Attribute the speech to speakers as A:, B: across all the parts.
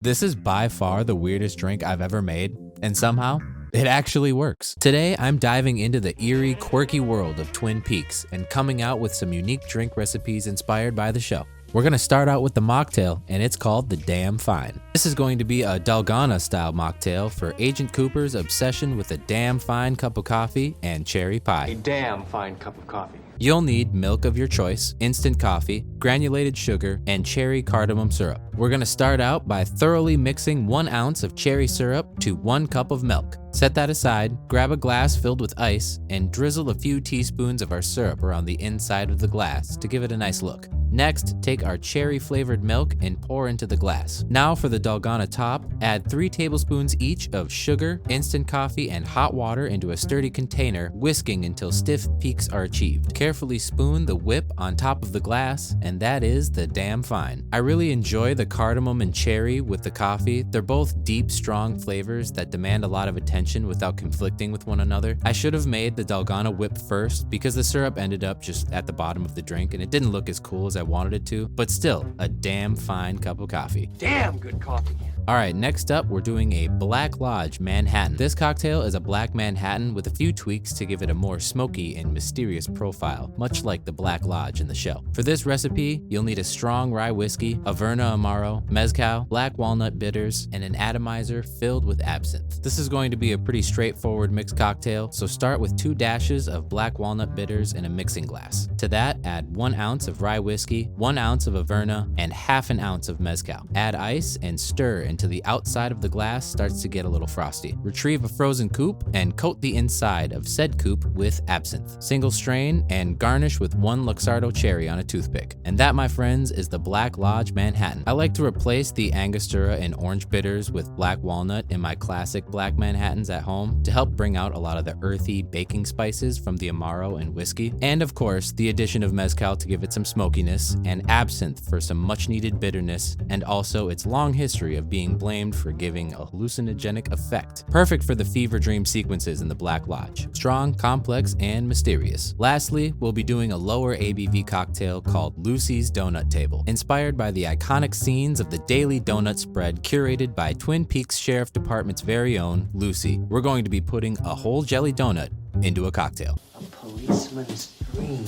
A: This is by far the weirdest drink I've ever made, and somehow, it actually works. Today, I'm diving into the eerie, quirky world of Twin Peaks and coming out with some unique drink recipes inspired by the show. We're gonna start out with the mocktail, and it's called the Damn Fine. This is going to be a Dalgona style mocktail for Agent Cooper's obsession with a damn fine cup of coffee and cherry pie.
B: A damn fine cup of coffee.
A: You'll need milk of your choice, instant coffee, granulated sugar, and cherry cardamom syrup. We're gonna start out by thoroughly mixing 1 ounce of cherry syrup to 1 cup of milk. Set that aside, grab a glass filled with ice, and drizzle a few teaspoons of our syrup around the inside of the glass to give it a nice look. Next, take our cherry-flavored milk and pour into the glass. Now for the Dalgona top, add 3 tablespoons each of sugar, instant coffee, and hot water into a sturdy container, whisking until stiff peaks are achieved. Carefully spoon the whip on top of the glass, and that is the Damn Fine. I really enjoy the cardamom and cherry with the coffee. They're both deep, strong flavors that demand a lot of attention without conflicting with one another. I should have made the Dalgona whip first because the syrup ended up just at the bottom of the drink and it didn't look as cool as I wanted it to, but still, a damn fine cup of coffee.
B: Damn good coffee.
A: Alright, next up we're doing a Black Lodge Manhattan. This cocktail is a black Manhattan with a few tweaks to give it a more smoky and mysterious profile, much like the Black Lodge in the show. For this recipe, you'll need a strong rye whiskey, Averna Amaro, mezcal, black walnut bitters, and an atomizer filled with absinthe. This is going to be a pretty straightforward mixed cocktail, so start with 2 dashes of black walnut bitters in a mixing glass. To that, add 1 ounce of rye whiskey, 1 ounce of Averna, and ½ an ounce of mezcal. Add ice and stir until the outside of the glass starts to get a little frosty. Retrieve a frozen coupe and coat the inside of said coupe with absinthe. Single strain and garnish with 1 Luxardo cherry on a toothpick. And that, my friends, is the Black Lodge Manhattan. I like to replace the Angostura and orange bitters with black walnut in my classic black Manhattans at home to help bring out a lot of the earthy baking spices from the Amaro and whiskey. And of course, the addition of mezcal to give it some smokiness, and absinthe for some much needed bitterness, and also its long history of being blamed for giving a hallucinogenic effect. Perfect for the fever dream sequences in the Black Lodge. Strong, complex, and mysterious. Lastly, we'll be doing a lower ABV cocktail called Lucy's Donut Table, inspired by the iconic scenes of the daily donut spread curated by Twin Peaks Sheriff Department's very own Lucy. We're going to be putting a whole jelly donut into a cocktail.
B: A policeman's dream.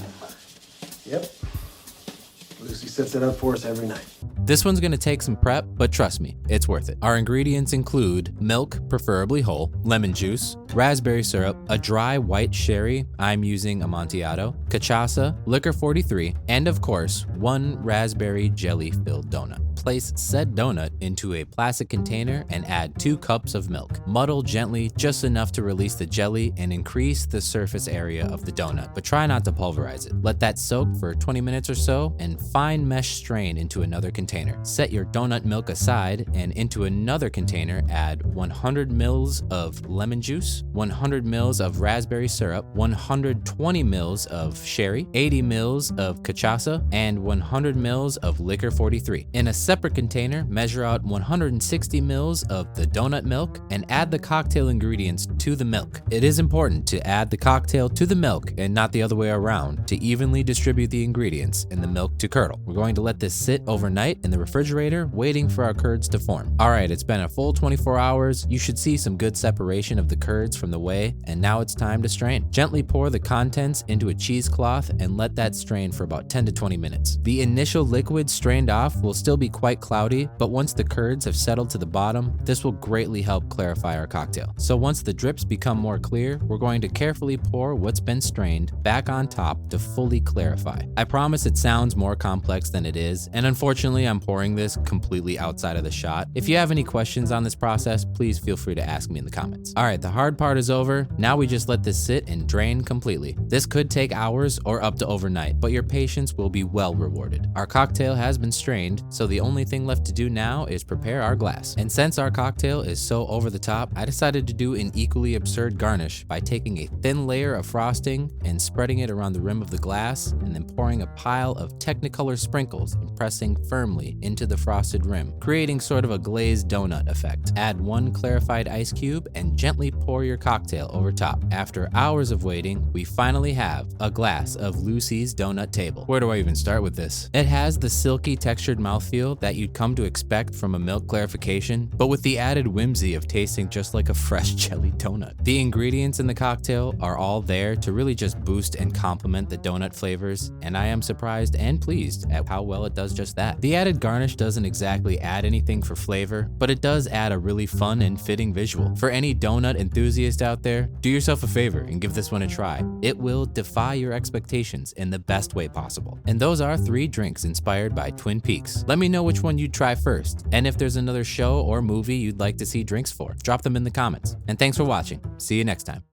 C: Yep. Lucy sets it up for us every night.
A: This one's gonna take some prep, but trust me, it's worth it. Our ingredients include milk, preferably whole, lemon juice, raspberry syrup, a dry white sherry, I'm using Amontillado, cachaca, Licor 43, and of course, 1 raspberry jelly-filled donut. Place said donut into a plastic container and add 2 cups of milk. Muddle gently, just enough to release the jelly and increase the surface area of the donut, but try not to pulverize it. Let that soak for 20 minutes or so and fine mesh strain into another container. Set your donut milk aside and into another container add 100 mils of lemon juice, 100 mils of raspberry syrup, 120 mils of sherry, 80 mils of cachaca, and 100 mils of Licor 43. In a separate container, measure out 160 mils of the donut milk and add the cocktail ingredients to the milk. It is important to add the cocktail to the milk and not the other way around to evenly distribute the ingredients and the milk to curdle. We're going to let this sit overnight in the refrigerator, waiting for our curds to form. Alright, it's been a full 24 hours. You should see some good separation of the curds from the whey, and now it's time to strain. Gently pour the contents into a cheesecloth and let that strain for about 10 to 20 minutes. The initial liquid strained off will still be quite cloudy, but once the curds have settled to the bottom, this will greatly help clarify our cocktail. So once the drips become more clear, we're going to carefully pour what's been strained back on top to fully clarify. I promise it sounds more complex than it is, and unfortunately I'm pouring this completely outside of the shot. If you have any questions on this process, please feel free to ask me in the comments. Alright, the hard part is over. Now we just let this sit and drain completely. This could take hours or up to overnight, but your patience will be well rewarded. Our cocktail has been strained, so the only thing left to do now is prepare our glass. And since our cocktail is so over the top, I decided to do an equally absurd garnish by taking a thin layer of frosting and spreading it around the rim of the glass, and then pouring a pile of Technicolor sprinkles and pressing firmly firmly into the frosted rim, creating sort of a glazed donut effect. Add 1 clarified ice cube and gently pour your cocktail over top. After hours of waiting, we finally have a glass of Lucy's Donut Table. Where do I even start with this? It has the silky textured mouthfeel that you'd come to expect from a milk clarification, but with the added whimsy of tasting just like a fresh jelly donut. The ingredients in the cocktail are all there to really just boost and complement the donut flavors, and I am surprised and pleased at how well it does just that. The added garnish doesn't exactly add anything for flavor, but it does add a really fun and fitting visual. For any donut enthusiast out there, do yourself a favor and give this one a try. It will defy your expectations in the best way possible. And those are 3 drinks inspired by Twin Peaks. Let me know which one you'd try first, and if there's another show or movie you'd like to see drinks for, drop them in the comments. And thanks for watching. See you next time.